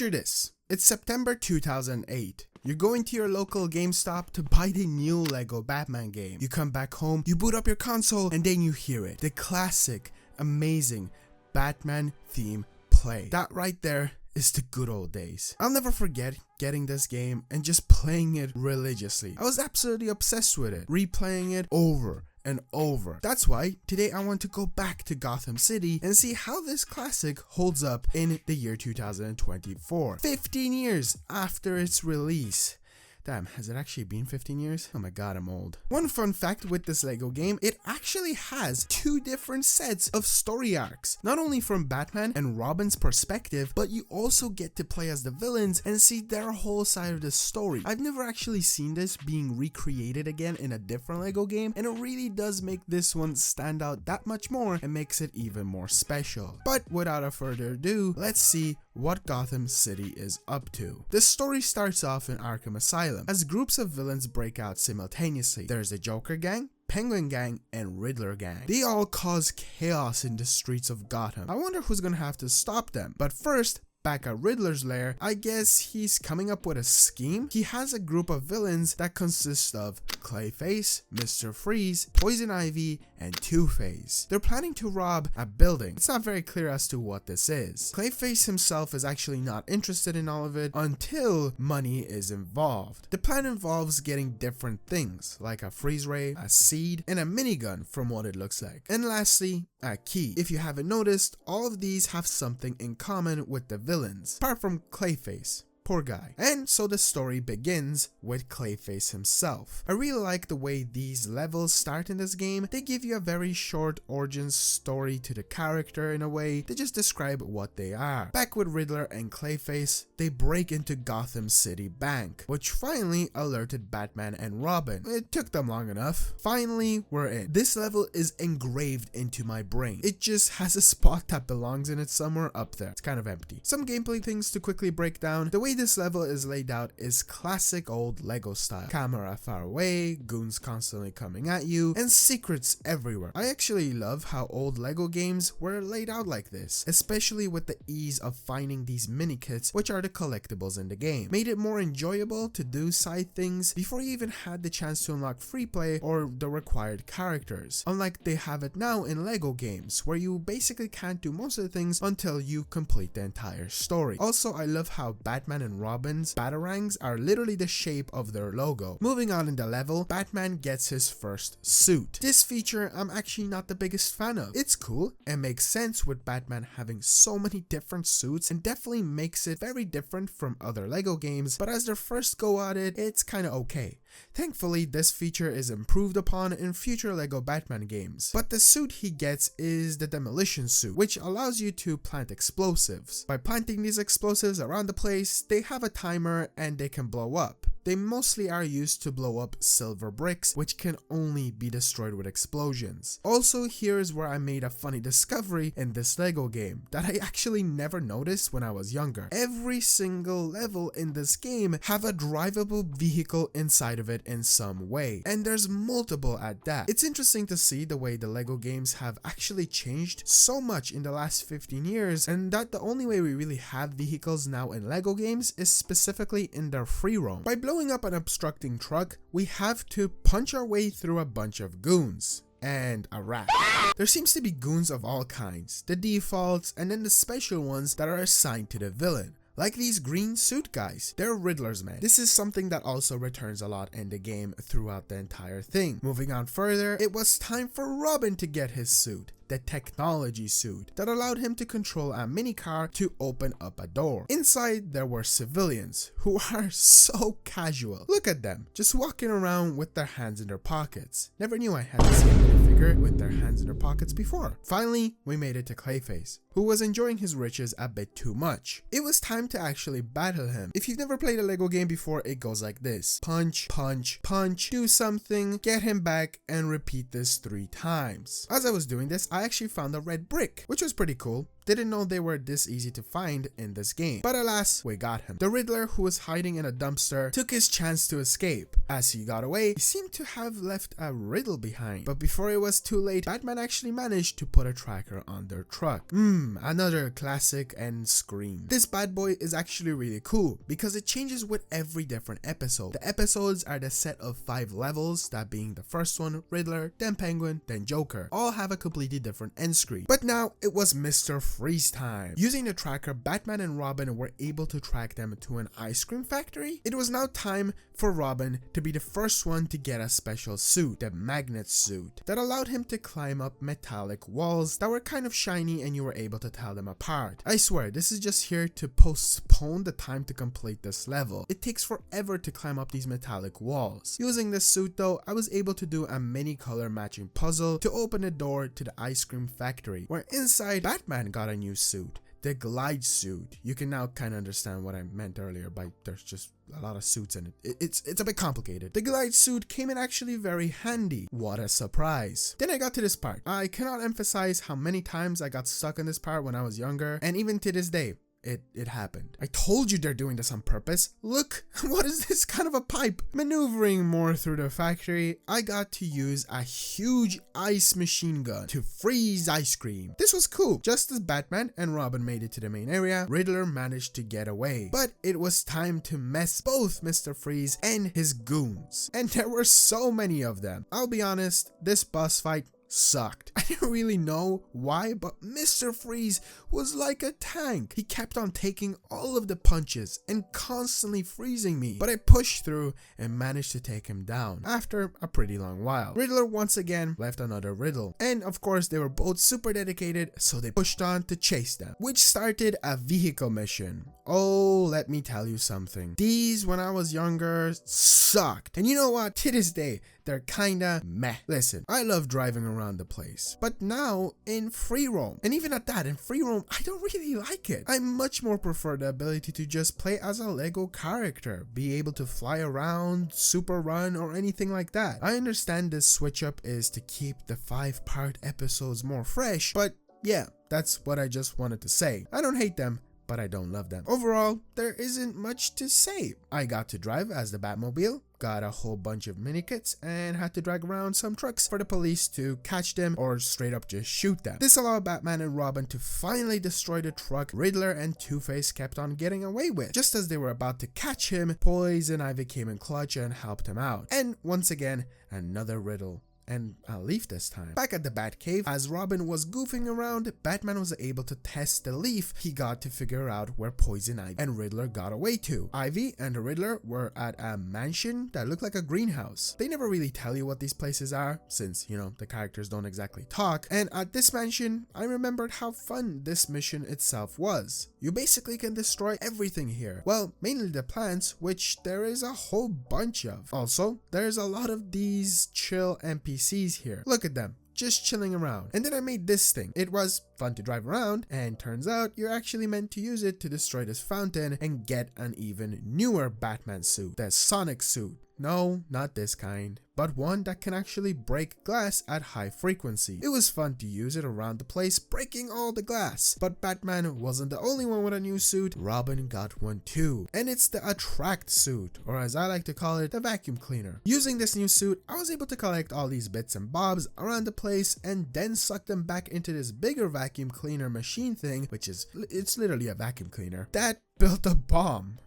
Picture this. It's September 2008. You're going to your local GameStop to buy the new Lego Batman game. You come back home, you boot up your console, and then you hear it. The classic, amazing Batman theme play. That right there is the good old days. I'll never forget getting this game and just playing it religiously. I was absolutely obsessed with it, replaying it over and over. That's why today I want to go back to Gotham City and see how this classic holds up in the year 2024. 15 years after its release. Damn, has it actually been 15 years? Oh my god, I'm old. One fun fact with this Lego game, it actually has two different sets of story arcs. Not only from Batman and Robin's perspective, but you also get to play as the villains and see their whole side of the story. I've never actually seen this being recreated again in a different Lego game, and it really does make this one stand out that much more and makes it even more special. But without a further ado, let's see what Gotham City is up to. The story starts off in Arkham Asylum as groups of villains break out simultaneously. There's the Joker gang, Penguin gang, and Riddler gang. They all cause chaos in the streets of Gotham. I wonder who's gonna have to stop them. But first, back at Riddler's lair, I guess he's coming up with a scheme. He has a group of villains that consist of Clayface, Mr. Freeze, Poison Ivy, and Two-Face. They're planning to rob a building. It's not very clear as to what this is. Clayface himself is actually not interested in all of it until money is involved. The plan involves getting different things, like a freeze ray, a seed, and a minigun from what it looks like. And lastly, a key. If you haven't noticed, all of these have something in common with the villains, apart from Clayface. Poor guy. And so the story begins with Clayface himself. I really like the way these levels start in this game. They give you a very short origin story to the character in a way to just describe what they are. Back with Riddler and Clayface, they break into Gotham City Bank, which finally alerted Batman and Robin. It took them long enough. Finally, we're in. This level is engraved into my brain. It just has a spot that belongs in it somewhere up there. It's kind of empty. Some gameplay things to quickly break down. The way this level is laid out is classic old Lego style. Camera far away, goons constantly coming at you, and secrets everywhere. I actually love how old Lego games were laid out like this, especially with the ease of finding these mini kits, which are the collectibles in the game. Made it more enjoyable to do side things before you even had the chance to unlock free play or the required characters. Unlike they have it now in Lego games, where you basically can't do most of the things until you complete the entire story. Also, I love how Batman and Robin's batarangs are literally the shape of their logo. Moving on in the level, Batman gets his first suit. This feature I'm actually not the biggest fan of. It's cool and makes sense with Batman having so many different suits and definitely makes it very different from other Lego games, but as their first go at it, it's kinda okay. Thankfully, this feature is improved upon in future Lego Batman games. But the suit he gets is the demolition suit, which allows you to plant explosives. By planting these explosives around the place, they have a timer and they can blow up. They mostly are used to blow up silver bricks, which can only be destroyed with explosions. Also, here's where I made a funny discovery in this Lego game that I actually never noticed when I was younger. Every single level in this game have a drivable vehicle inside of it in some way, and there's multiple at that. It's interesting to see the way the Lego games have actually changed so much in the last 15 years, and that the only way we really have vehicles now in Lego games is specifically in their free roam. By blowing up an obstructing truck, we have to punch our way through a bunch of goons. And a rat. There seems to be goons of all kinds, the defaults, and then the special ones that are assigned to the villain. Like these green suit guys, they're Riddler's men. This is something that also returns a lot in the game throughout the entire thing. Moving on further, it was time for Robin to get his suit. The technology suit that allowed him to control a minicar to open up a door. Inside there were civilians who are so casual. Look at them, just walking around with their hands in their pockets. Never knew I had seen a minifigure with their hands in their pockets before. Finally, we made it to Clayface, who was enjoying his riches a bit too much. It was time to actually battle him. If you've never played a Lego game before, it goes like this: punch, punch, punch, do something, get him back, and repeat this 3 times. As I was doing this, I actually found a red brick, which was pretty cool. didn't know they were this easy to find in this game. But alas, we got him. The Riddler, who was hiding in a dumpster, took his chance to escape. As he got away, he seemed to have left a riddle behind. But before it was too late, Batman actually managed to put a tracker on their truck. Another classic end screen. This bad boy is actually really cool because it changes with every different episode. The episodes are the set of 5 levels, that being the first one, Riddler, then Penguin, then Joker. All have a completely different end screen. But now it was Mr. Freeze time. Using the tracker, Batman and Robin were able to track them to an ice cream factory. It was now time for Robin to be the first one to get a special suit, the magnet suit, that allowed him to climb up metallic walls that were kind of shiny and you were able to tell them apart. I swear, this is just here to postpone the time to complete this level. It takes forever to climb up these metallic walls. Using this suit though, I was able to do a many color matching puzzle to open the door to the ice cream factory, where inside Batman got a new suit, the glide suit. You can now kind of understand what I meant earlier by there's just a lot of suits in it. It's a bit complicated. The glide suit came in actually very handy. What a surprise. Then I got to this part. I cannot emphasize how many times I got stuck in this part when I was younger, and even to this day, it happened. I told you they're doing this on purpose. Look, what is this kind of a pipe? Maneuvering more through the factory, I got to use a huge ice machine gun to freeze ice cream. This was cool. Just as Batman and Robin made it to the main area, Riddler managed to get away. But it was time to mess both Mr. Freeze and his goons. And there were so many of them. I'll be honest, this boss fight sucked. I didn't really know why, but Mr. Freeze was like a tank. He kept on taking all of the punches and constantly freezing me, but I pushed through and managed to take him down after a pretty long while. Riddler once again left another riddle, and of course they were both super dedicated, so they pushed on to chase them, which started a vehicle mission. Oh, let me tell you something. These, when I was younger, sucked. And you know what? To this day, they're kinda meh. Listen, I love driving around the place, but now in free roam, and even at that, in free roam, I don't really like it. I much more prefer the ability to just play as a Lego character, be able to fly around, super run, or anything like that. I understand this switch up is to keep the 5-part episodes more fresh, but yeah, that's what I just wanted to say. I don't hate them, but I don't love them. Overall, there isn't much to say. I got to drive as the Batmobile, got a whole bunch of mini kits, and had to drag around some trucks for the police to catch them or straight up just shoot them. This allowed Batman and Robin to finally destroy the truck Riddler and Two-Face kept on getting away with. Just as they were about to catch him, Poison Ivy came in clutch and helped him out. And once again, another riddle. And a leaf this time. Back at the Batcave, as Robin was goofing around, Batman was able to test the leaf he got to figure out where Poison Ivy and Riddler got away to. Ivy and the Riddler were at a mansion that looked like a greenhouse. They never really tell you what these places are, since, you know, the characters don't exactly talk. And at this mansion, I remembered how fun this mission itself was. You basically can destroy everything here. Well, mainly the plants, which there is a whole bunch of. Also, there's a lot of these chill NPCs here. Look at them, just chilling around. And then I made this thing. It was fun to drive around, and turns out you're actually meant to use it to destroy this fountain and get an even newer Batman suit, the Sonic suit. No, not this kind, but one that can actually break glass at high frequency. It was fun to use it around the place, breaking all the glass. But Batman wasn't the only one with a new suit. Robin got one too, and it's the Attract suit, or as I like to call it, the vacuum cleaner. Using this new suit, I was able to collect all these bits and bobs around the place and then suck them back into this bigger vacuum cleaner machine thing, which is, it's literally a vacuum cleaner, that built a bomb.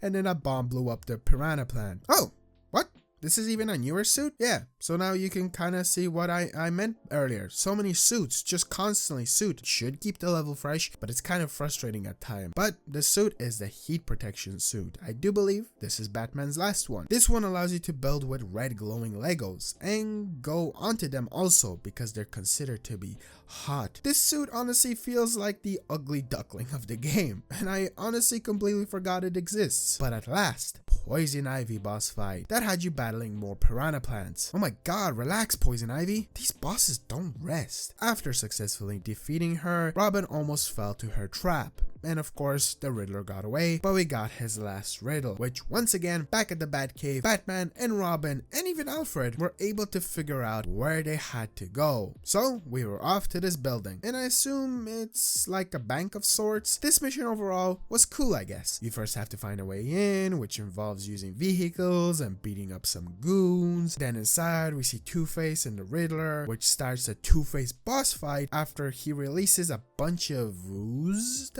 And then a bomb blew up the piranha plant. Oh, what? This is even a newer suit? Yeah, so now you can kind of see what I meant earlier. So many suits, just constantly suit. Should keep the level fresh, but it's kind of frustrating at times. But the suit is the heat protection suit. I do believe this is Batman's last one. This one allows you to build with red glowing Legos and go onto them also because they're considered to be hot. This suit honestly feels like the ugly duckling of the game, and I honestly completely forgot it exists. But at last, Poison Ivy boss fight. That had you battling more piranha plants. Oh my god, relax Poison Ivy. These bosses don't rest. After successfully defeating her, Robin almost fell to her trap. and of course the Riddler got away, but we got his last riddle, which once again, back at the Batcave, Batman and Robin and even Alfred were able to figure out where they had to go. So we were off to this building, and I assume it's like a bank of sorts. This mission overall was cool, I guess. You first have to find a way in, which involves using vehicles and beating up some goons. Then inside we see Two-Face and the Riddler, which starts a Two-Face boss fight after he releases a bunch of ooze.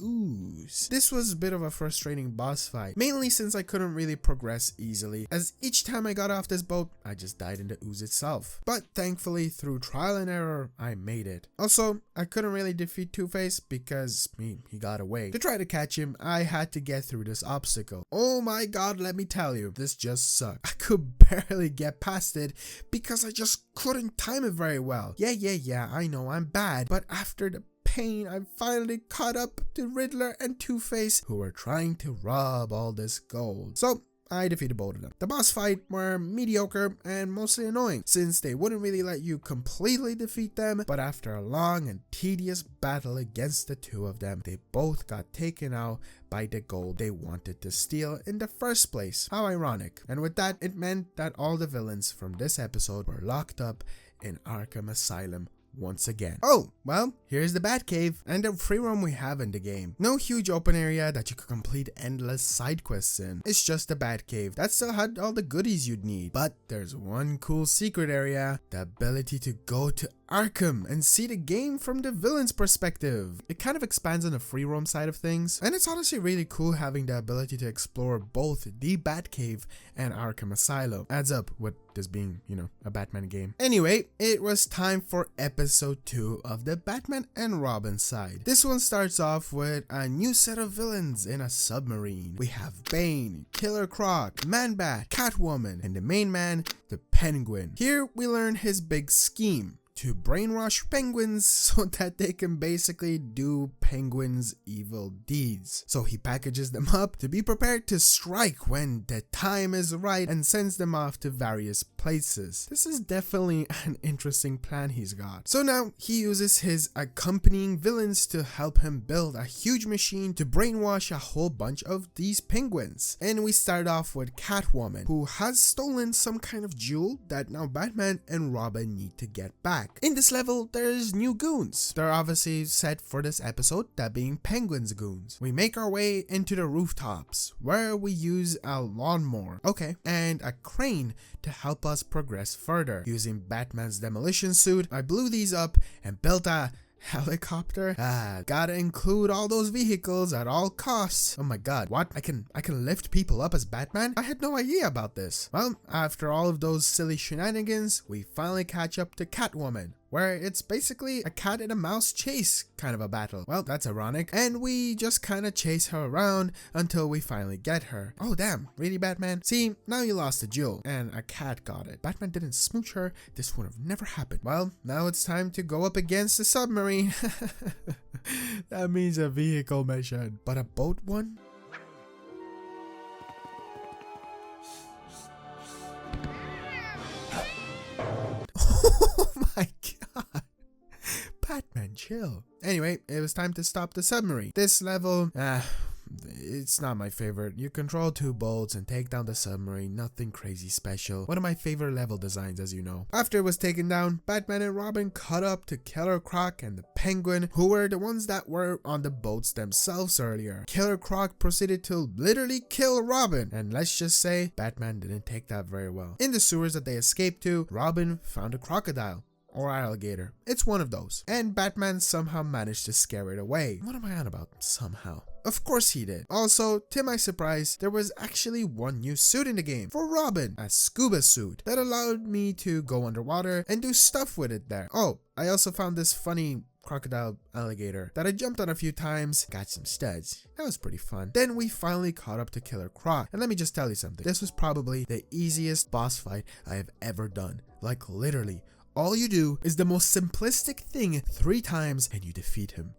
Ooze. This was a bit of a frustrating boss fight, mainly since I couldn't really progress easily, as each time I got off this boat, I just died in the ooze itself. But thankfully, through trial and error, I made it. Also, I couldn't really defeat Two-Face because he got away. To try to catch him, I had to get through this obstacle. Oh my god, let me tell you, this just sucked. I could barely get past it because I just couldn't time it very well. Yeah, I know I'm bad, but after the pain, I finally caught up to Riddler and Two-Face, who were trying to rob all this gold. So I defeated both of them. The boss fight were mediocre and mostly annoying, since they wouldn't really let you completely defeat them, but after a long and tedious battle against the two of them, they both got taken out by the gold they wanted to steal in the first place. How ironic. And with that, it meant that all the villains from this episode were locked up in Arkham Asylum once again. Oh, well, here's the Batcave and the free roam we have in the game. No huge open area that you could complete endless side quests in. It's just the Batcave that still had all the goodies you'd need. But there's one cool secret area, the ability to go to Arkham and see the game from the villain's perspective. It kind of expands on the free roam side of things, and it's honestly really cool having the ability to explore both the Batcave and Arkham Asylum. Adds up with this being, a Batman game. Anyway, it was time for episode 2 of the Batman and Robin side. This one starts off with a new set of villains in a submarine. We have Bane, Killer Croc, Man-Bat, Catwoman, and the main man, the Penguin. Here we learn his big scheme: to brainwash penguins so that they can basically do penguins' evil deeds. So he packages them up to be prepared to strike when the time is right and sends them off to various places. This is definitely an interesting plan he's got. So now he uses his accompanying villains to help him build a huge machine to brainwash a whole bunch of these penguins. And we start off with Catwoman, who has stolen some kind of jewel that now Batman and Robin need to get back. In this level, there's new goons. They're obviously set for this episode, that being Penguin's goons. We make our way into the rooftops, where we use a lawnmower, and a crane to help us progress further. Using Batman's demolition suit, I blew these up and built a helicopter. Gotta include all those vehicles at all costs. Oh my god, what? I can lift people up as Batman? I had no idea about this. Well, after all of those silly shenanigans, we finally catch up to Catwoman, where it's basically a cat and a mouse chase kind of a battle. Well, that's ironic. And we just kind of chase her around until we finally get her. Oh damn, really Batman? See, now you lost the jewel and a cat got it. Batman didn't smooch her, this would have never happened. Well, now it's time to go up against the submarine. That means a vehicle mission, but a boat one? Oh my god. Batman, chill. Anyway, it was time to stop the submarine. This level, it's not my favorite. You control 2 boats and take down the submarine, nothing crazy special. One of my favorite level designs, as you know. After it was taken down, Batman and Robin caught up to Killer Croc and the Penguin, who were the ones that were on the boats themselves earlier. Killer Croc proceeded to literally kill Robin, and let's just say, Batman didn't take that very well. In the sewers that they escaped to, Robin found a crocodile. Or alligator. It's one of those. And Batman somehow managed to scare it away. What am I on about? Somehow. Of course he did. Also, to my surprise, there was actually one new suit in the game. For Robin. A scuba suit. That allowed me to go underwater and do stuff with it there. Oh, I also found this funny crocodile alligator that I jumped on a few times, got some studs. That was pretty fun. Then we finally caught up to Killer Croc. And let me just tell you something. This was probably the easiest boss fight I have ever done. Like literally. All you do is the most simplistic thing 3 times and you defeat him.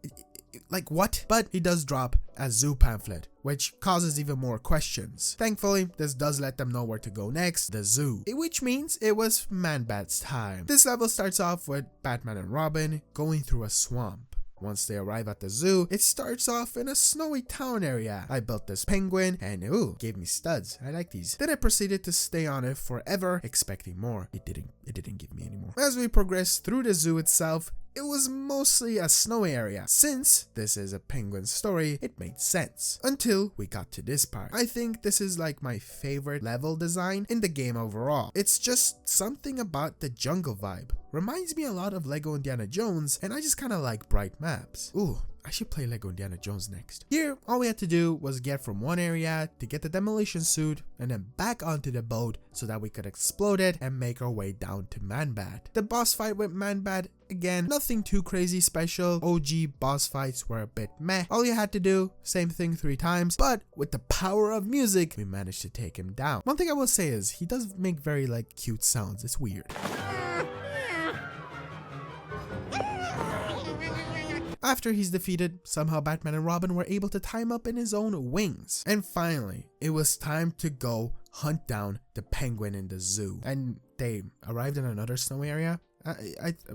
Like what? But he does drop a zoo pamphlet, which causes even more questions. Thankfully, this does let them know where to go next, the zoo. Which means it was Man-Bat's time. This level starts off with Batman and Robin going through a swamp. Once they arrive at the zoo, it starts off in a snowy town area. I built this penguin and gave me studs. I like these. Then I proceeded to stay on it forever, expecting more. It didn't give me any more. As we progressed through the zoo itself, it was mostly a snowy area. Since this is a penguin story, it made sense. Until we got to this part. I think this is like my favorite level design in the game overall. It's just something about the jungle vibe. Reminds me a lot of Lego Indiana Jones, and I just kind of like bright maps. Ooh, I should play Lego Indiana Jones next. Here, all we had to do was get from one area to get the demolition suit and then back onto the boat so that we could explode it and make our way down to Man-Bat. The boss fight with Man-Bat, again, nothing too crazy special. OG boss fights were a bit meh. All you had to do, same thing 3 times, but with the power of music, we managed to take him down. One thing I will say is he does make very like cute sounds. It's weird. After he's defeated, somehow Batman and Robin were able to tie him up in his own wings. And finally, it was time to go hunt down the penguin in the zoo. And they arrived in another snow area.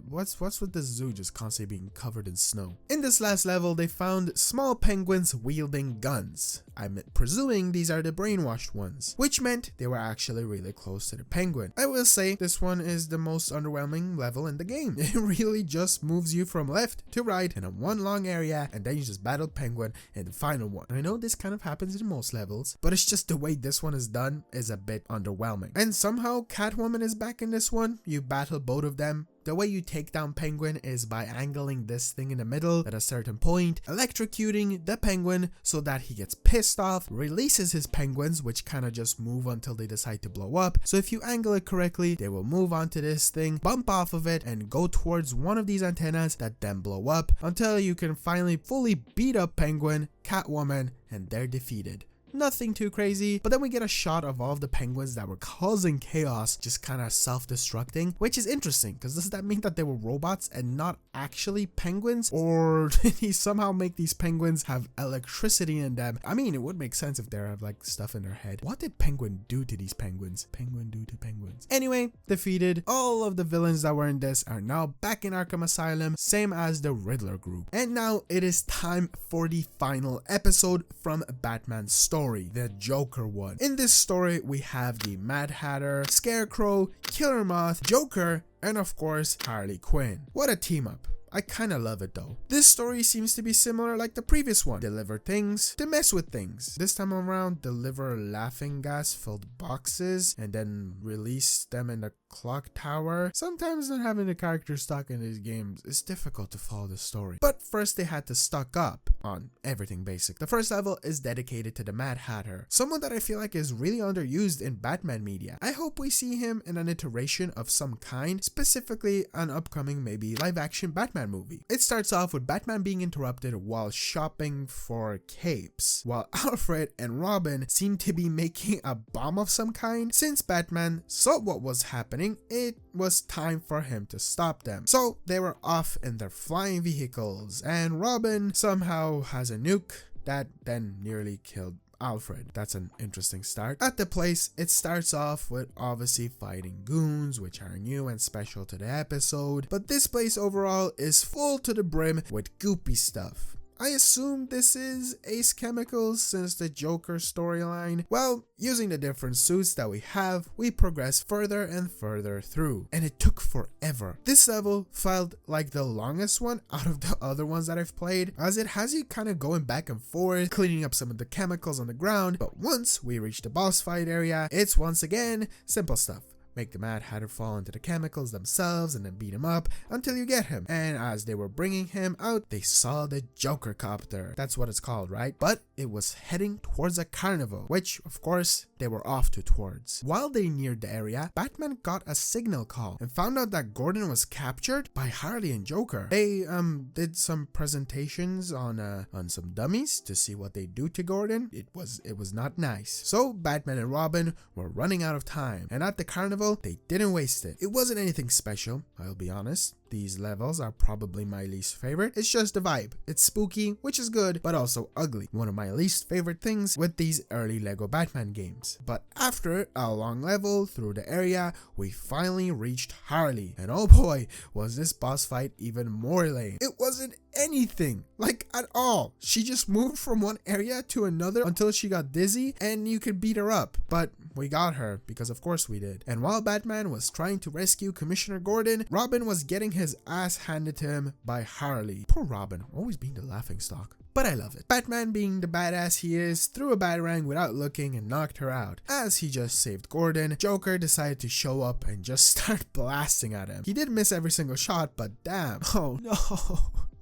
What's with the zoo just constantly being covered in snow? In this last level, they found small penguins wielding guns. I'm presuming these are the brainwashed ones, which meant they were actually really close to the penguin. I will say this one is the most underwhelming level in the game. It really just moves you from left to right in a one long area, and then you just battle penguin in the final one. And I know this kind of happens in most levels, but it's just the way this one is done is a bit underwhelming. And somehow Catwoman is back in this one. You battle both of them. The way you take down Penguin is by angling this thing in the middle at a certain point, electrocuting the penguin so that he gets pissed off, releases his penguins, which kind of just move until they decide to blow up. So if you angle it correctly, they will move onto this thing, bump off of it, and go towards one of these antennas that then blow up until you can finally fully beat up Penguin, Catwoman, and they're defeated. Nothing too crazy, but then we get a shot of all of the penguins that were causing chaos just kind of self-destructing, which is interesting because does that mean that they were robots and not actually penguins? Or did he somehow make these penguins have electricity in them? I mean, it would make sense if they have like stuff in their head. What did Penguin do to these penguins? Penguin do to penguins. Anyway, defeated. All of the villains that were in this are now back in Arkham Asylum, same as the Riddler group. And now it is time for the final episode from Batman's story. The Joker one. In this story, we have the Mad Hatter, Scarecrow, Killer Moth, Joker, and of course, Harley Quinn. What a team up. I kinda love it though. This story seems to be similar like the previous one. Deliver things to mess with things. This time around, deliver laughing gas filled boxes and then release them in the clock tower. Sometimes not having the characters stuck in these games is difficult to follow the story. But first they had to stock up on everything basic. The first level is dedicated to the Mad Hatter, someone that I feel like is really underused in Batman media. I hope we see him in an iteration of some kind, specifically an upcoming maybe live action Batman movie. It starts off with Batman being interrupted while shopping for capes, while Alfred and Robin seem to be making a bomb of some kind. Since Batman saw what was happening, it was time for him to stop them. So they were off in their flying vehicles, and Robin somehow has a nuke that then nearly killed Alfred. That's an interesting start. At the place, it starts off with obviously fighting goons, which are new and special to the episode, but this place overall is full to the brim with goopy stuff. I assume this is Ace Chemicals since the Joker storyline. Well, using the different suits that we have, we progress further and further through, and it took forever. This level felt like the longest one out of the other ones that I've played, as it has you kind of going back and forth, cleaning up some of the chemicals on the ground, but once we reach the boss fight area, it's once again simple stuff. Make the Mad Hatter fall into the chemicals themselves and then beat him up until you get him. And as they were bringing him out, they saw the Joker copter. That's what it's called, right? But it was heading towards a carnival, which of course they were off to towards. While they neared the area, Batman got a signal call and found out that Gordon was captured by Harley and Joker. They did some presentations on some dummies to see what they do to Gordon. It was not nice. So Batman and Robin were running out of time, and at the carnival they didn't waste it. It wasn't anything special, I'll be honest. These levels are probably my least favorite. It's just the vibe. It's spooky, which is good, but also ugly. One of my least favorite things with these early Lego Batman games. But after a long level through the area, we finally reached Harley. And oh boy, was this boss fight even more lame. It wasn't anything, like at all. She just moved from one area to another until she got dizzy and you could beat her up. But we got her, because of course we did. And while Batman was trying to rescue Commissioner Gordon, Robin was getting his ass handed to him by Harley. Poor Robin, always being the laughingstock. But I love it. Batman, being the badass he is, threw a batarang without looking and knocked her out. As he just saved Gordon, Joker decided to show up and just start blasting at him. He did miss every single shot, but damn. Oh no,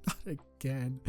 not again.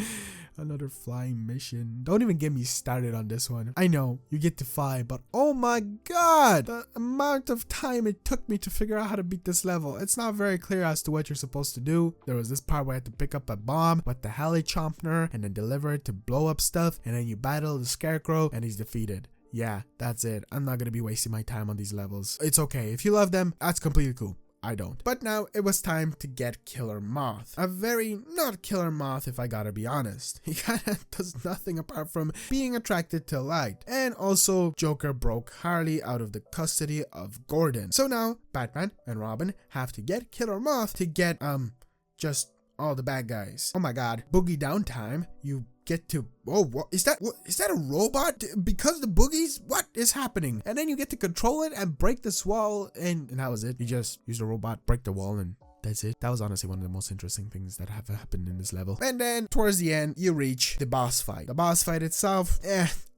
Another flying mission. Don't even get me started on this one. I know, you get to fly, but oh my god! The amount of time it took me to figure out how to beat this level. It's not very clear as to what you're supposed to do. There was this part where I had to pick up a bomb with the helichompner and then deliver it to blow up stuff, and then you battle the Scarecrow and he's defeated. Yeah, that's it. I'm not gonna be wasting my time on these levels. It's okay. If you love them, that's completely cool. I don't. But now it was time to get Killer Moth. A very not Killer Moth, if I gotta be honest. He kinda does nothing apart from being attracted to light. And also, Joker broke Harley out of the custody of Gordon. So now, Batman and Robin have to get Killer Moth to get, just all the bad guys. Oh my god. Boogie down time. You get to, oh, what is that a robot? Because the boogies, what is happening? And then you get to control it and break this wall, and that was it. You just use the robot, break the wall, and that's it. That was honestly one of the most interesting things that have happened in this level. And then towards the end, you reach the boss fight. The boss fight itself,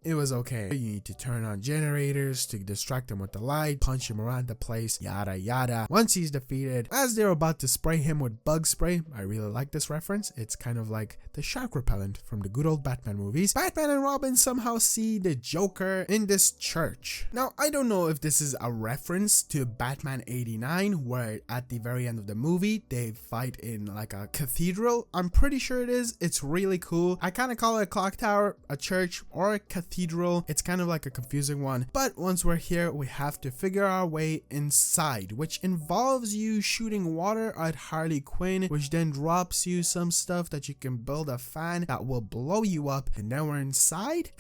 it was okay. You need to turn on generators to distract him with the light, punch him around the place, yada yada. Once he's defeated, as they're about to spray him with bug spray, I really like this reference. It's kind of like the shark repellent from the good old Batman movies. Batman and Robin somehow see the Joker in this church. Now, I don't know if this is a reference to Batman 89, where at the very end of the movie, they fight in like a cathedral. I'm pretty sure it is. It's really cool. I kind of call it a clock tower, a church, or a cathedral. It's kind of like a confusing one, but once we're here, we have to figure our way inside, which involves you shooting water at Harley Quinn, which then drops you some stuff that you can build a fan that will blow you up, and then we're inside.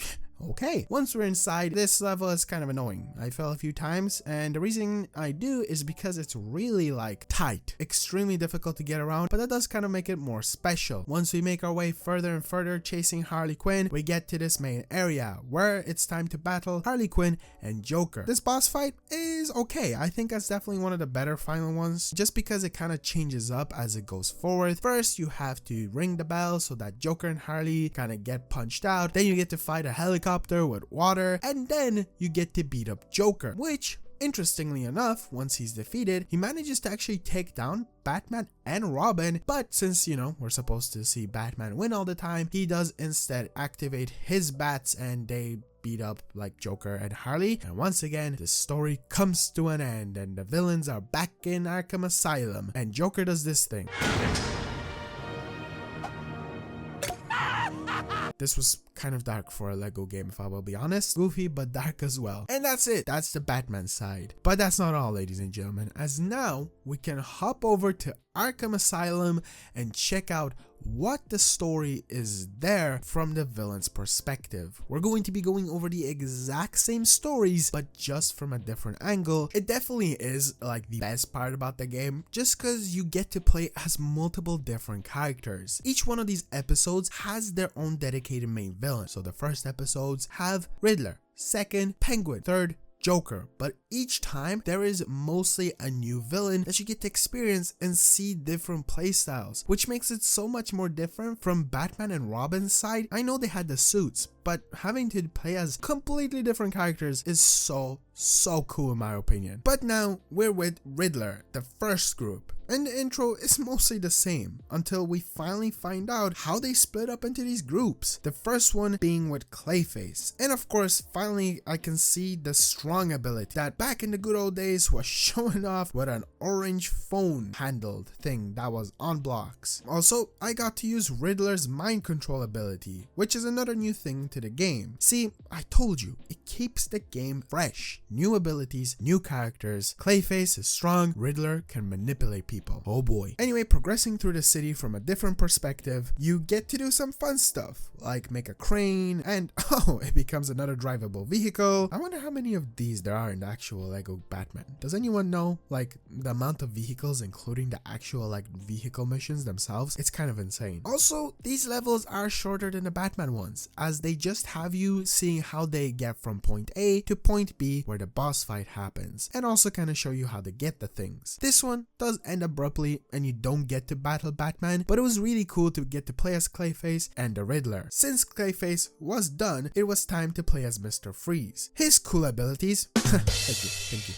Okay, once we're inside, this level is kind of annoying. I fell a few times, and the reason I do is because it's really like tight, extremely difficult to get around, but that does kind of make it more special. Once we make our way further and further chasing Harley Quinn, we get to this main area where it's time to battle Harley Quinn and Joker. This boss fight is okay. I think that's definitely one of the better final ones, just because it kind of changes up as it goes forward. First, you have to ring the bell so that Joker and Harley kind of get punched out. Then you get to fight a helicopter with water, and then you get to beat up Joker, which, interestingly enough, once he's defeated, he manages to actually take down Batman and Robin. But since, you know, we're supposed to see Batman win all the time, he does instead activate his bats, and they beat up like Joker and Harley. And once again, the story comes to an end, and the villains are back in Arkham Asylum, and Joker does this thing. This was kind of dark for a Lego game, if I will be honest. Goofy, but dark as well. And that's it. That's the Batman side. But that's not all, ladies and gentlemen, as now we can hop over to Arkham Asylum and check out what the story is there from the villain's perspective. We're going to be going over the exact same stories, but just from a different angle. It definitely is like the best part about the game, just because you get to play as multiple different characters. Each one of these episodes has their own dedicated main villain. So the first episodes have Riddler, second Penguin, third Joker, but each time there is mostly a new villain that you get to experience and see different playstyles, which makes it so much more different from Batman and Robin's side. I know they had the suits, but having to play as completely different characters is so cool in my opinion. But now we're with Riddler, the first group, and the intro is mostly the same until we finally find out how they split up into these groups. The first one being with Clayface, and of course finally I can see the strong ability that back in the good old days was showing off with an orange phone handled thing that was on blocks. Also, I got to use Riddler's mind control ability, which is another new thing to the game. See, I told you, it keeps the game fresh. New abilities, new characters. Clayface is strong, Riddler can manipulate people. people. Oh boy. Anyway, progressing through the city from a different perspective, you get to do some fun stuff, like make a crane, and oh, it becomes another drivable vehicle. I wonder how many of these there are in the actual Lego Batman. Does anyone know, like, the amount of vehicles, including the actual, like, vehicle missions themselves? It's kind of insane. Also, these levels are shorter than the Batman ones, as they just have you seeing how they get from point A to point B where the boss fight happens, and also kind of show you how to get the things. This one does end abruptly and you don't get to battle Batman, but it was really cool to get to play as Clayface and the Riddler. Since Clayface was done, it was time to play as Mr. Freeze. His cool abilities thank you.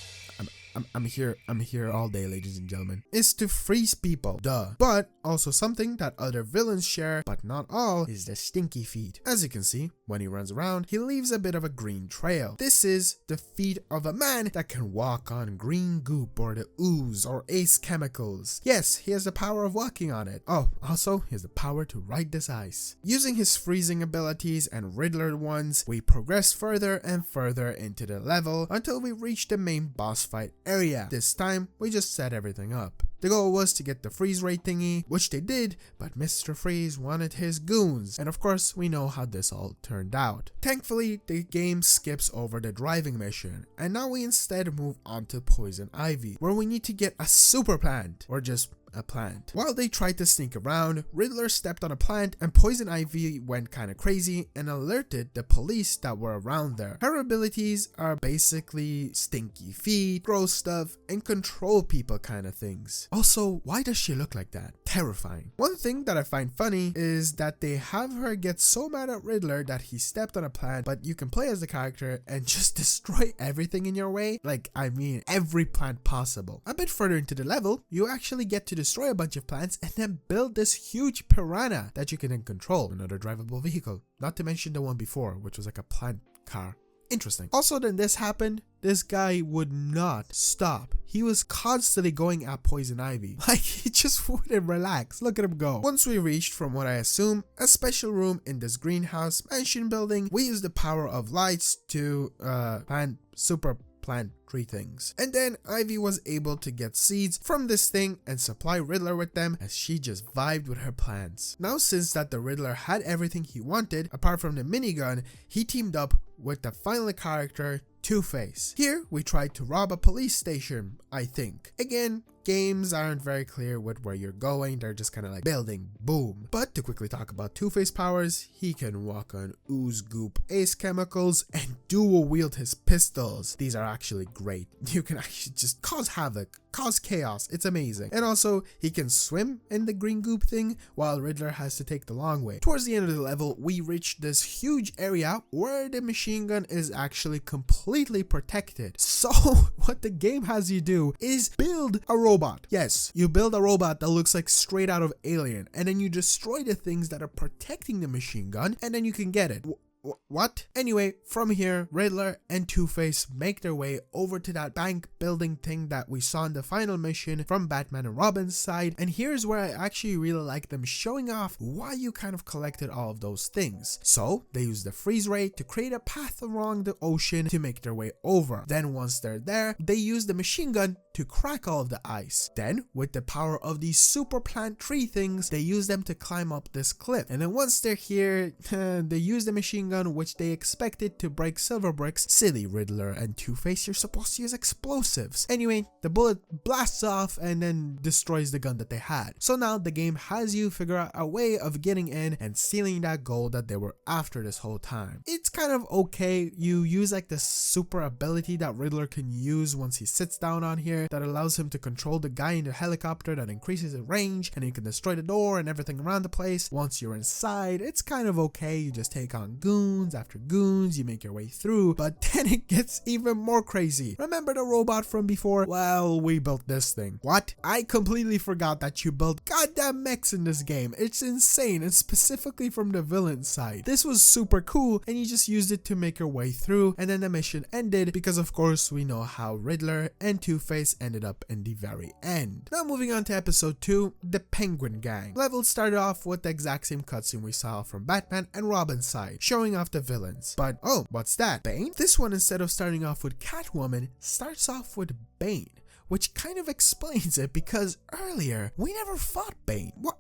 I'm here all day, ladies and gentlemen, is to freeze people, duh. But also something that other villains share, but not all, is the stinky feet. As you can see, when he runs around, he leaves a bit of a green trail. This is the feet of a man that can walk on green goop or the ooze or ace chemicals. Yes, he has the power of walking on it. Oh, also, he has the power to ride this ice. Using his freezing abilities and Riddler ones, we progress further and further into the level until we reach the main boss fight area. This time, we just set everything up. The goal was to get the freeze ray thingy, which they did, but Mr. Freeze wanted his goons, and of course we know how this all turned out. Thankfully, the game skips over the driving mission, and now we instead move on to Poison Ivy, where we need to get a super plant, or just a plant. While they tried to sneak around, Riddler stepped on a plant and Poison Ivy went kinda crazy and alerted the police that were around there. Her abilities are basically stinky feet, gross stuff, and control people kind of things. Also, why does she look like that? Terrifying. One thing that I find funny is that they have her get so mad at Riddler that he stepped on a plant, but you can play as the character and just destroy everything in your way. Like, I mean, every plant possible. A bit further into the level, you actually get to destroy a bunch of plants and then build this huge piranha that you can then control. Another drivable vehicle. Not to mention the one before, which was like a plant car. Interesting. Also, then this happened, this guy would not stop. He was constantly going at Poison Ivy. Like, he just wouldn't relax. Look at him go. Once we reached, from what I assume, a special room in this greenhouse mansion building, we used the power of lights to plant three things. And then Ivy was able to get seeds from this thing and supply Riddler with them as she just vibed with her plants. Now, since that the Riddler had everything he wanted, apart from the minigun, he teamed up with the final character, Two-Face. Here, we tried to rob a police station, I think. Again, games aren't very clear with where you're going, they're just kind of like building, boom. But to quickly talk about Two-Face powers, he can walk on ooze, goop, ace chemicals, and dual wield his pistols. These are actually great. You can actually just cause havoc, cause chaos, it's amazing. And also, he can swim in the green goop thing, while Riddler has to take the long way. Towards the end of the level, we reach this huge area where the machine gun is actually completely protected. So, what the game has you do is build a robot. Yes, you build a robot that looks like straight out of Alien, and then you destroy the things that are protecting the machine gun, and then you can get it. What? Anyway, from here, Riddler and Two-Face make their way over to that bank building thing that we saw in the final mission from Batman and Robin's side, and here's where I actually really like them showing off why you kind of collected all of those things. So, they use the freeze ray to create a path along the ocean to make their way over. Then once they're there, they use the machine gun to crack all of the ice. Then, with the power of these super plant tree things, they use them to climb up this cliff. And then once they're here, they use the machine gun, which they expected to break silver bricks. Silly Riddler and Two-Face, you're supposed to use explosives. Anyway, the bullet blasts off and then destroys the gun that they had. So now the game has you figure out a way of getting in and stealing that gold that they were after this whole time. It's kind of okay. You use like this super ability that Riddler can use once he sits down on here that allows him to control the guy in the helicopter that increases his range, and he can destroy the door and everything around the place. Once you're inside, it's kind of okay. You just take on goons after goons, you make your way through, but then it gets even more crazy. Remember the robot from before? Well, we built this thing. What? I completely forgot that you built goddamn mechs in this game. It's insane, and specifically from the villain side. This was super cool, and you just used it to make your way through, and then the mission ended because of course we know how Riddler and Two-Face ended up in the very end. Now moving on to episode 2, the Penguin Gang. Level started off with the exact same cutscene we saw from Batman and Robin's side, showing off the villains. But oh, what's that? Bane? This one, instead of starting off with Catwoman, starts off with Bane, which kind of explains it because earlier we never fought Bane. What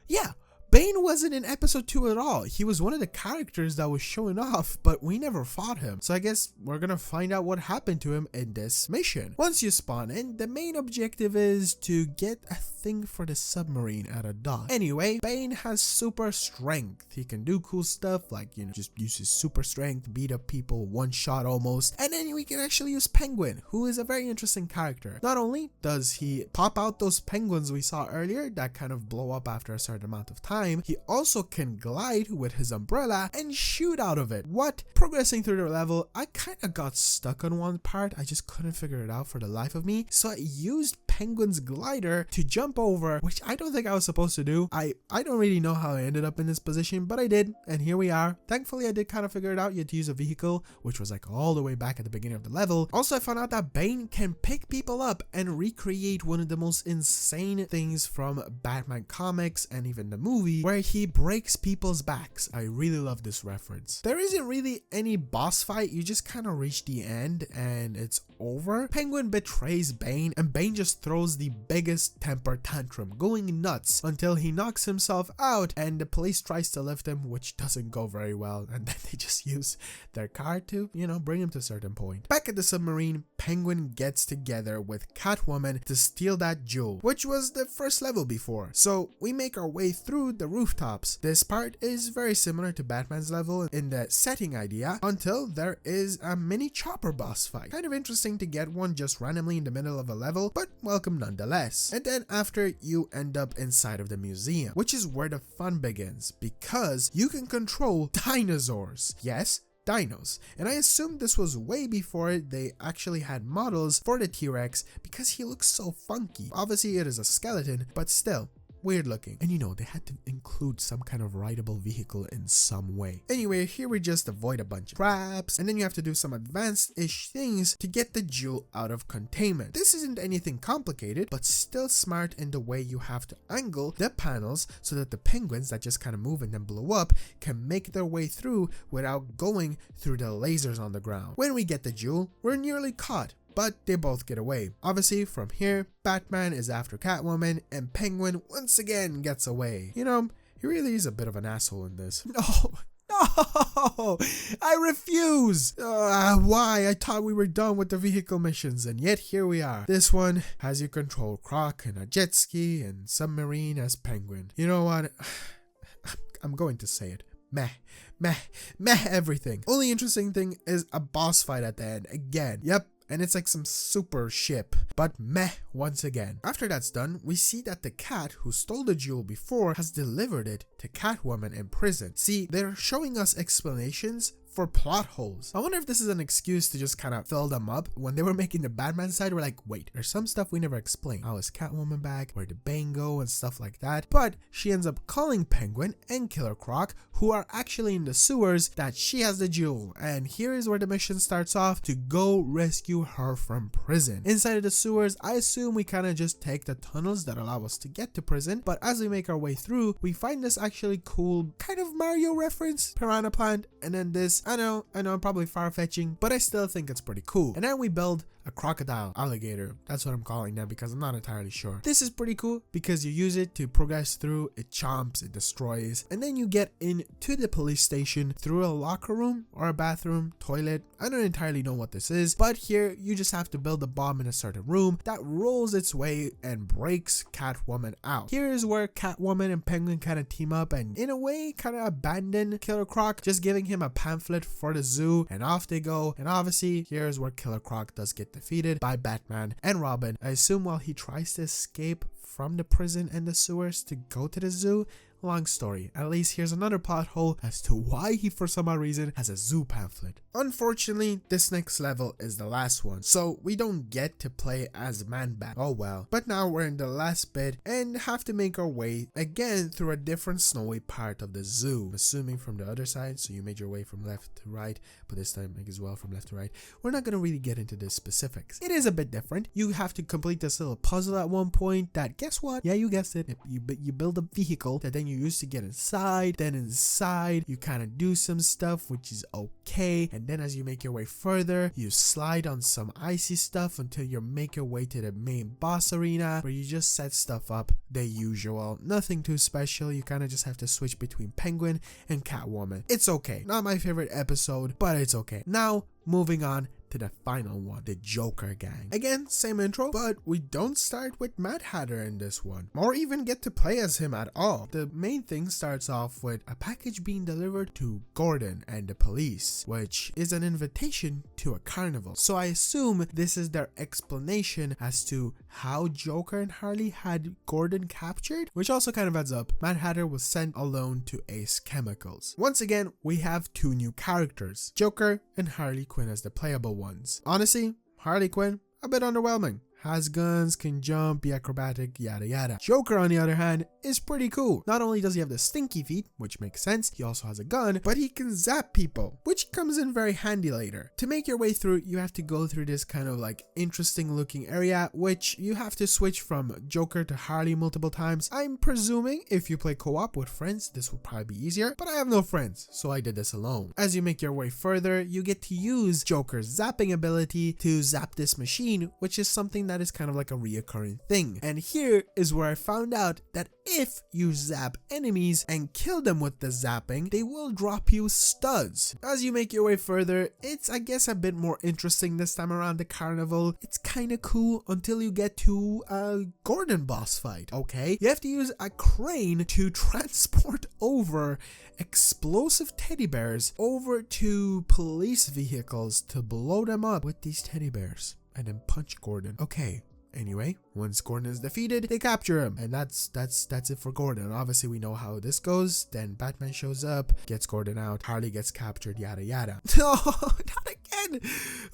yeah. Bane wasn't in episode 2 at all. He was one of the characters that was showing off, but we never fought him. So I guess we're gonna find out what happened to him in this mission. Once you spawn in, the main objective is to get a thing for the submarine at a dock. Anyway, Bane has super strength. He can do cool stuff like, just use his super strength, beat up people, one shot almost. And then we can actually use Penguin, who is a very interesting character. Not only does he pop out those penguins we saw earlier that kind of blow up after a certain amount of time, he also can glide with his umbrella and shoot out of it. Progressing through the level, I kind of got stuck on one part. I just couldn't figure it out for the life of me. So I used Penguin's glider to jump over, which I don't think I was supposed to do. I don't really know how I ended up in this position, but I did, and here we are. Thankfully, I did kind of figure it out. You had to use a vehicle, which was like all the way back at the beginning of the level. Also, I found out that Bane can pick people up and recreate one of the most insane things from Batman comics and even the movie, where he breaks people's backs. I really love this reference. There isn't really any boss fight. You just kind of reach the end and it's over. Penguin betrays Bane and Bane just throws the biggest temper tantrum, going nuts until he knocks himself out and the police tries to lift him, which doesn't go very well, and then they just use their car to, bring him to a certain point. Back at the submarine, Penguin gets together with Catwoman to steal that jewel, which was the first level before. So we make our way through the rooftops. This part is very similar to Batman's level in the setting idea until there is a mini chopper boss fight. Kind of interesting to get one just randomly in the middle of a level, but welcome nonetheless. And then after, you end up inside of the museum, which is where the fun begins because you can control dinosaurs. Yes, dinos. And I assumed this was way before they actually had models for the T-Rex because he looks so funky. Obviously it is a skeleton, but still weird looking. And they had to include some kind of rideable vehicle in some way. Anyway, here we just avoid a bunch of traps, and then you have to do some advanced-ish things to get the jewel out of containment. This isn't anything complicated, but still smart in the way you have to angle the panels so that the penguins that just kind of move and then blow up can make their way through without going through the lasers on the ground. When we get the jewel, we're nearly caught, but they both get away. Obviously, from here, Batman is after Catwoman, and Penguin once again gets away. He really is a bit of an asshole in this. No, I refuse. Why? I thought we were done with the vehicle missions, and yet here we are. This one has you control Croc and a jet ski and submarine as Penguin. You know what? I'm going to say it. Meh, everything. Only interesting thing is a boss fight at the end again. Yep. And it's like some super ship, but meh once again. After that's done, we see that the cat who stole the jewel before has delivered it to Catwoman in prison. See, they're showing us explanations for plot holes. I wonder if this is an excuse to just kind of fill them up. When they were making the Batman side, we're like, wait, there's some stuff we never explained. How is Catwoman back? Where did Bane go? And stuff like that. But she ends up calling Penguin and Killer Croc, who are actually in the sewers, that she has the jewel. And here is where the mission starts off, to go rescue her from prison. Inside of the sewers, I assume we kind of just take the tunnels that allow us to get to prison. But as we make our way through, we find this actually cool kind of Mario reference, piranha plant, and then this, I know, probably far-fetching, but I still think it's pretty cool. And then we build a crocodile alligator. That's what I'm calling them because I'm not entirely sure. This is pretty cool because you use it to progress through. It chomps, it destroys, and then you get into the police station through a locker room or a bathroom, toilet. I don't entirely know what this is, but here you just have to build a bomb in a certain room that rolls its way and breaks Catwoman out. Here is where Catwoman and Penguin kind of team up and in a way kind of abandon Killer Croc, just giving him a pamphlet for the zoo, and off they go. And obviously here's where Killer Croc does get defeated by Batman and Robin. I assume while he tries to escape from the prison and the sewers to go to the zoo. Long story. At least here's another plot hole as to why he for some odd reason has a zoo pamphlet. Unfortunately, this next level is the last one, so we don't get to play as Man-Bat. Oh well. But now we're in the last bit and have to make our way again through a different snowy part of the zoo. I'm assuming from the other side, so you made your way from left to right, but this time as well from left to right. We're not gonna really get into the specifics. It is a bit different. You have to complete this little puzzle at one point that, guess what? Yeah, you guessed it. You build a vehicle that then button you use to get inside. Then inside, you kind of do some stuff, which is okay. And then as you make your way further, you slide on some icy stuff until you make your way to the main boss arena, where you just set stuff up the usual. Nothing too special. You kind of just have to switch between Penguin and Catwoman. It's okay. Not my favorite episode, but it's okay. Now, moving on to the final one, the Joker gang. Again, same intro, but we don't start with Mad Hatter in this one, or even get to play as him at all. The main thing starts off with a package being delivered to Gordon and the police, which is an invitation to a carnival. So I assume this is their explanation as to how Joker and Harley had Gordon captured, which also kind of adds up. Mad Hatter was sent alone to Ace Chemicals. Once again, we have two new characters, Joker and Harley Quinn as the playable ones. Honestly, Harley Quinn, a bit underwhelming. Has guns, can jump, be acrobatic, yada yada. Joker, on the other hand, is pretty cool. Not only does he have the stinky feet, which makes sense, he also has a gun, but he can zap people, which comes in very handy later. To make your way through, you have to go through this kind of like interesting looking area, which you have to switch from Joker to Harley multiple times. I'm presuming if you play co-op with friends, this will probably be easier, but I have no friends, so I did this alone. As you make your way further, you get to use Joker's zapping ability to zap this machine, which is something that is kind of like a reoccurring thing. And here is where I found out that if you zap enemies and kill them with the zapping, they will drop you studs. As you make your way further, it's I guess a bit more interesting this time around the carnival. It's kind of cool until you get to a Gordon boss fight, okay? You have to use a crane to transport over explosive teddy bears over to police vehicles to blow them up with these teddy bears and then punch Gordon. Okay. Anyway, once Gordon is defeated, they capture him, and that's it for Gordon. Obviously, we know how this goes. Then Batman shows up, gets Gordon out, Harley gets captured, yada yada. No, not again.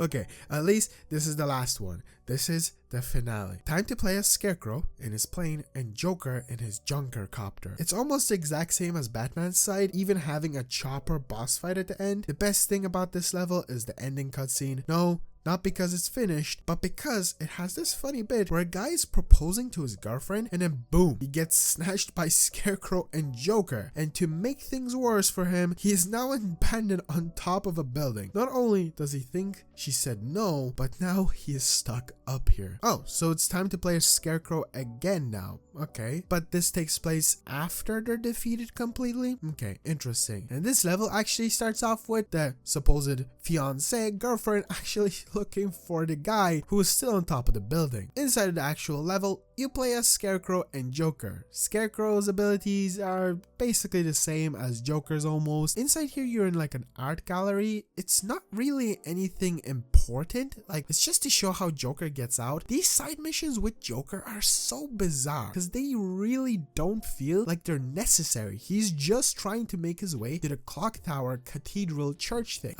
Okay, at least this is the last one. This is the finale. Time to play as Scarecrow in his plane and Joker in his Junker copter. It's almost the exact same as Batman's side, even having a chopper boss fight at the end. The best thing about this level is the ending cutscene. No, not because it's finished, but because it has this funny bit where a guy is proposing to his girlfriend and then boom, he gets snatched by Scarecrow and Joker. And to make things worse for him, he is now abandoned on top of a building. Not only does he think she said no, but now he is stuck up here. Oh, so it's time to play as Scarecrow again now. Okay, but this takes place after they're defeated completely? Okay, interesting. And this level actually starts off with the supposed fiancé girlfriend actually looking for the guy who is still on top of the building. Inside of the actual level, you play as Scarecrow and Joker. Scarecrow's abilities are basically the same as Joker's almost. Inside here, you're in like an art gallery. It's not really anything important. Like, it's just to show how Joker gets out. These side missions with Joker are so bizarre because they really don't feel like they're necessary. He's just trying to make his way to the clock tower cathedral church thing.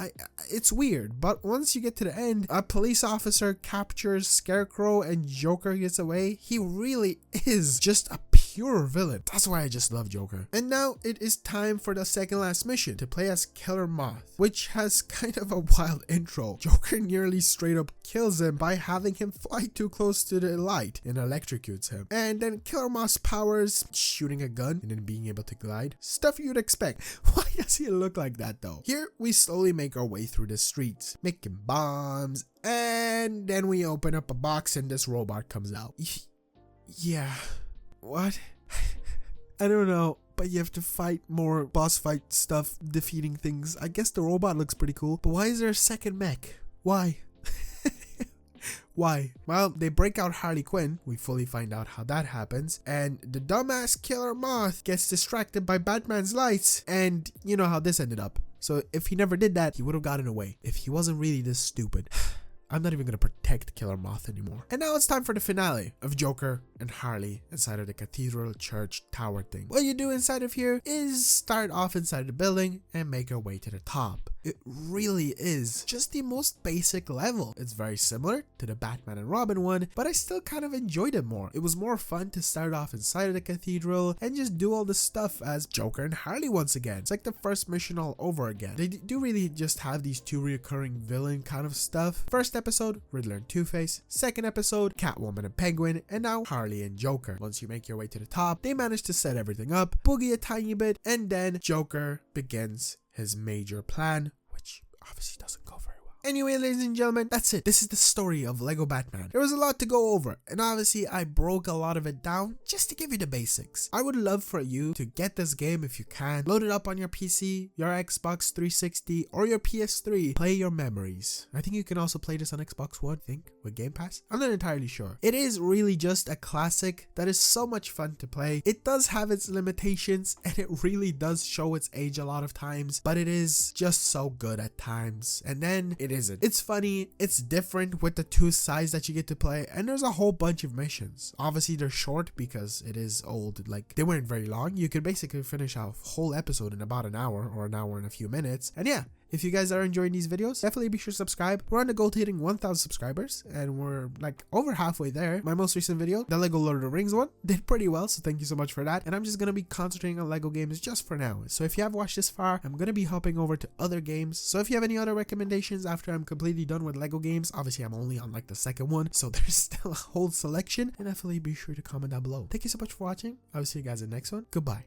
It's weird, but once you get to the end, a police officer captures Scarecrow and Joker gets away. He really is just a pure villain. That's why I just love Joker. And now it is time for the second last mission, to play as Killer Moth, which has kind of a wild intro. Joker nearly straight up kills him by having him fly too close to the light and electrocutes him. And then Killer Moth's powers, shooting a gun and then being able to glide. Stuff you'd expect. Why does he look like that though? Here we slowly make our way through the streets, making bombs, and then we open up a box and this robot comes out. Yeah. What? I don't know, but you have to fight more boss fight stuff, defeating things. I guess the robot looks pretty cool, but why is there a second mech? Why? Why? Well, they break out Harley Quinn. We fully find out how that happens. And the dumbass Killer Moth gets distracted by Batman's lights. And you know how this ended up. So if he never did that, he would have gotten away. If he wasn't really this stupid. I'm not even going to protect Killer Moth anymore. And now it's time for the finale of Joker and Harley inside of the cathedral church tower thing. What you do inside of here is start off inside the building and make your way to the top. It really is just the most basic level. It's very similar to the Batman and Robin one, but I still kind of enjoyed it more. It was more fun to start off inside of the cathedral and just do all this stuff as Joker and Harley once again. It's like the first mission all over again. They do really just have these two recurring villain kind of stuff. First episode, Riddler and Two-Face. Second episode, Catwoman and Penguin. And now Harley and Joker. Once you make your way to the top, they manage to set everything up, boogie a tiny bit, and then Joker begins his major plan, which obviously doesn't go very well. Anyway, ladies and gentlemen, that's it. This is the story of Lego Batman. There was a lot to go over, and obviously I broke a lot of it down just to give you the basics. I would love for you to get this game if you can. Load it up on your PC, your Xbox 360, or your PS3. Play your memories. I think you can also play this on Xbox One, I think, with Game Pass. I'm not entirely sure. It is really just a classic that is so much fun to play. It does have its limitations, and it really does show its age a lot of times, but it is just so good at times. And then it isn't. It's funny, it's different with the two sides that you get to play, and there's a whole bunch of missions. Obviously they're short because it is old, like they weren't very long. You could basically finish a whole episode in about an hour or an hour and a few minutes. And yeah, if you guys are enjoying these videos, definitely be sure to subscribe. We're on the goal to hitting 1,000 subscribers, and we're like over halfway there. My most recent video, the Lego Lord of the Rings one, did pretty well, so thank you so much for that. And I'm just gonna be concentrating on Lego games just for now. So if you have watched this far, I'm gonna be hopping over to other games. So if you have any other recommendations after I'm completely done with Lego games, obviously I'm only on like the second one, so there's still a whole selection, and definitely be sure to comment down below. Thank you so much for watching. I will see you guys in the next one. Goodbye.